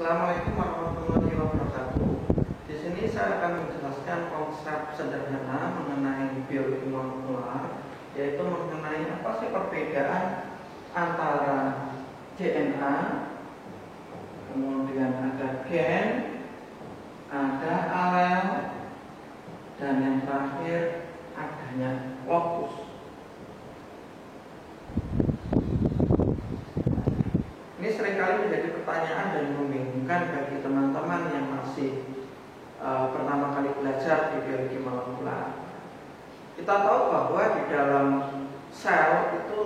Assalamualaikum warahmatullahi wabarakatuh. Di sini saya akan menjelaskan konsep sederhana mengenai biologi molekular, yaitu mengenai apa sih perbedaan antara DNA, kemudian ada gen, ada alel, dan yang terakhir adanya lokus. Ini seringkali menjadi pertanyaan dan membingungkan bagi teman-teman yang masih pertama kali belajar di biologi molekular. Kita tahu bahwa di dalam sel itu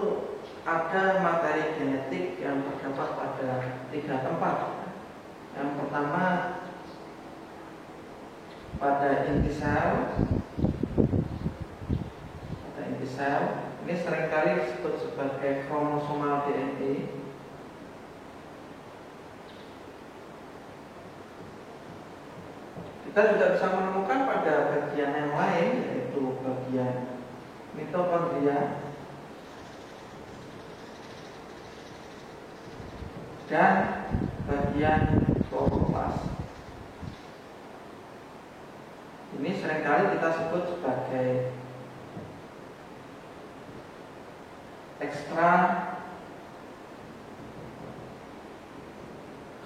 ada materi genetik yang terdapat pada 3 tempat. Yang pertama pada inti sel. Ini seringkali disebut sebagai kromosomal DNA. Kita juga bisa menemukan pada bagian yang lain, yaitu bagian mitokondria dan bagian kloroplas. Ini seringkali kita sebut sebagai ekstra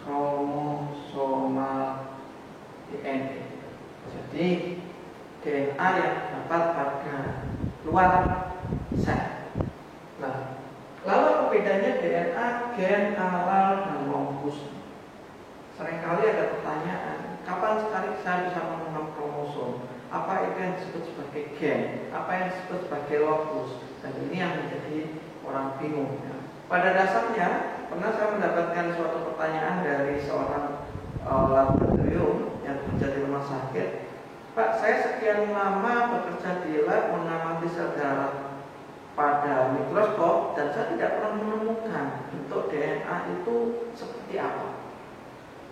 kromosomal DNA. Jadi DNA yang terdapat pada luar sel. Nah, lalu bedanya DNA, gen, alel, dan lokus. Seringkali ada pertanyaan, kapan sekali saya bisa menemukan kromosom? Apa itu yang disebut sebagai gen? Apa yang disebut sebagai lokus? Dan ini yang menjadi orang bingung. Pada dasarnya, pernah saya mendapatkan suatu pertanyaan dari seorang laboratorium yang bekerja di rumah sakit. Pak, saya sekian lama bekerja di lab mengamati sel darah pada mikroskop dan saya tidak pernah menemukan bentuk DNA itu seperti apa.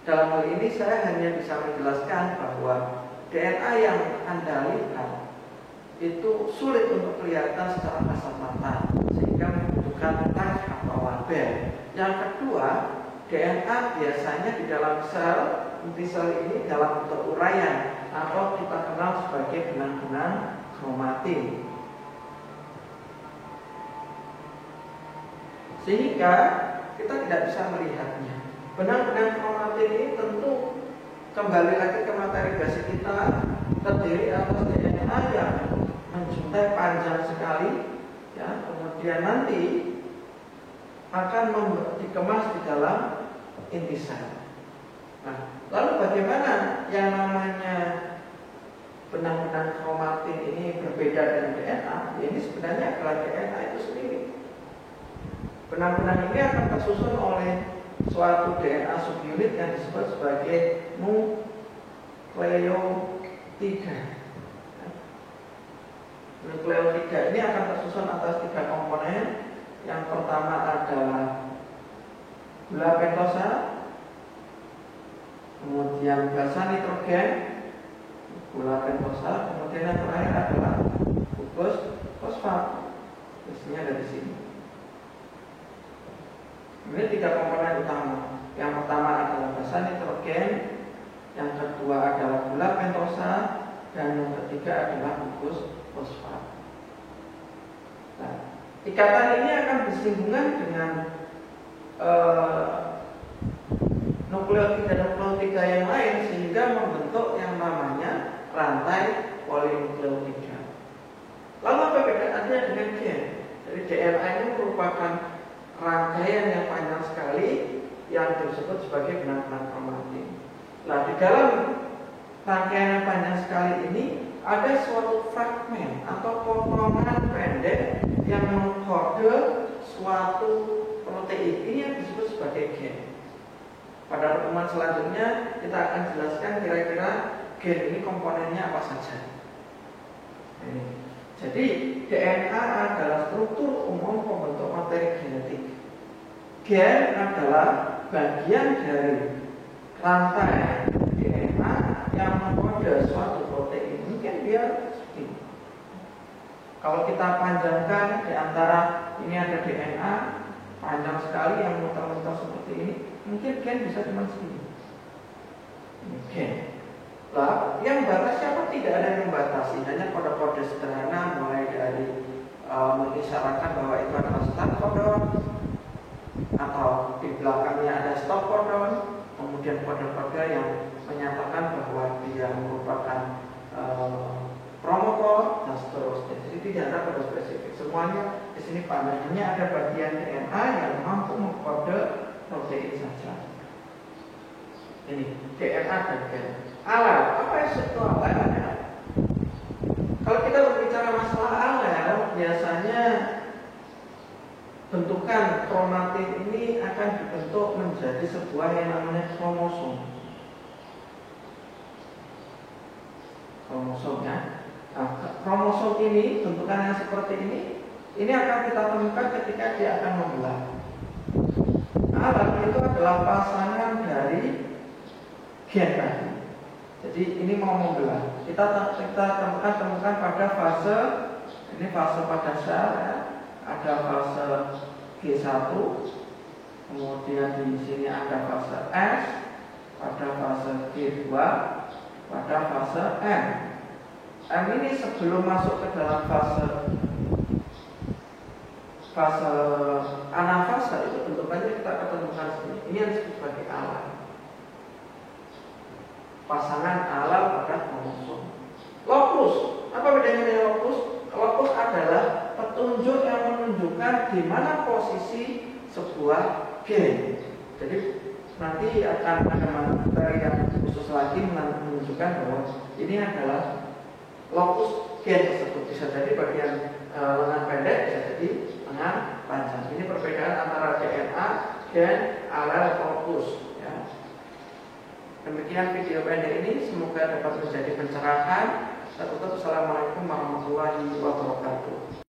Dalam hal ini saya hanya bisa menjelaskan bahwa DNA yang Anda lihat itu sulit untuk kelihatan secara kasat mata sehingga membutuhkan tag atau label. Yang kedua, DNA biasanya di dalam sel inti sel ini dalam bentuk uraian atau kita kenal sebagai benang-benang kromatin. Sehingga kita tidak bisa melihatnya. Benang-benang kromatin ini tentu kembali lagi ke materi basic kita, terdiri atas DNA yang menjuntai panjang sekali, ya, kemudian nanti akan dikemas di dalam inti sel. Nah, lalu bagaimana yang namanya benang-benang kromatin ini berbeda dengan DNA? Ini sebenarnya adalah DNA itu sendiri. Benang-benang ini akan tersusun oleh suatu DNA subunit yang disebut sebagai nukleotida. Nukleotida ini akan tersusun atas 3 komponen. Yang pertama adalah gula pentosa, kemudian basa nitrogen, gula pentosa, kemudian yang terakhir adalah glukus fosfat. Isinya ada di sini. Ini 3 komponen utama. Yang pertama adalah basa nitrogen, yang kedua adalah gula pentosa, dan yang ketiga adalah glukus fosfat. Nah, ikatan ini akan bersinggungan dengan nukleotida yang lain sehingga membentuk yang namanya rantai polinukleotida. Lalu apa bedanya dengan gen? Jadi DNA ini merupakan rangkaian yang panjang sekali yang disebut sebagai benang-benang kromatin. Nah, di dalam rangkaian yang panjang sekali ini ada suatu fragmen atau potongan pendek yang mengkode suatu protein. Ini yang disebut sebagai gen. Pada pertemuan selanjutnya kita akan jelaskan kira-kira gen ini komponennya apa saja. Jadi DNA adalah struktur umum pembentuk materi genetik. Gen adalah bagian dari rantai DNA yang mengkode suatu protein. Mungkin dia seperti ini. Kalau kita panjangkan di antara ini ada DNA panjang sekali yang muter-muter seperti ini, mungkin gen bisa cuma segini. Oke. Lah, yang batasnya apa? Tidak ada yang membatasi, hanya kode-kode sederhana mulai dari mengisyaratkan bahwa itu adalah start codon atau di belakangnya ada stop codon, kemudian kode-kode yang menyatakan bahwa dia merupakan promotor dan seterusnya. Jadi tidak ada kode spesifik. Semuanya di sini pada hanya ada bagian DNA yang mampu mengkode protein saja. Ini DNA dan gen. Alel, apa itu alel? Kalau kita berbicara masalah alel, biasanya bentukan kromatin ini akan dibentuk menjadi sebuah yang namanya kromosom. Kromosom ya. Nah, kromosom ini bentukan yang seperti ini akan kita temukan ketika dia akan membelah. Alel itu adalah pasangan dari gen tadi. Jadi ini mau membelah. Kita temukan pada fase ini fase pada sel ya. Ada fase G1, kemudian di sini ada fase S, pada fase G2, pada fase M. M ini sebelum masuk ke dalam fase anafase itu bentukannya kita ketemukan sini. Ini yang disebut sebagai alel. Pasangan alel pada kromosom. Lokus, apa bedanya dengan lokus? Lokus adalah petunjuk yang menunjukkan di mana posisi sebuah gen. Jadi nanti akan ada materi yang khusus lagi menunjukkan bahwa ini adalah lokus gen tersebut. Bisa jadi bagian lengan pendek, bisa jadi lengan panjang. Ini perbedaan antara DNA, gen, alel, lokus. Ya. Demikian video pendek ini, semoga dapat menjadi pencerahan. Assalamualaikum warahmatullahi wabarakatuh.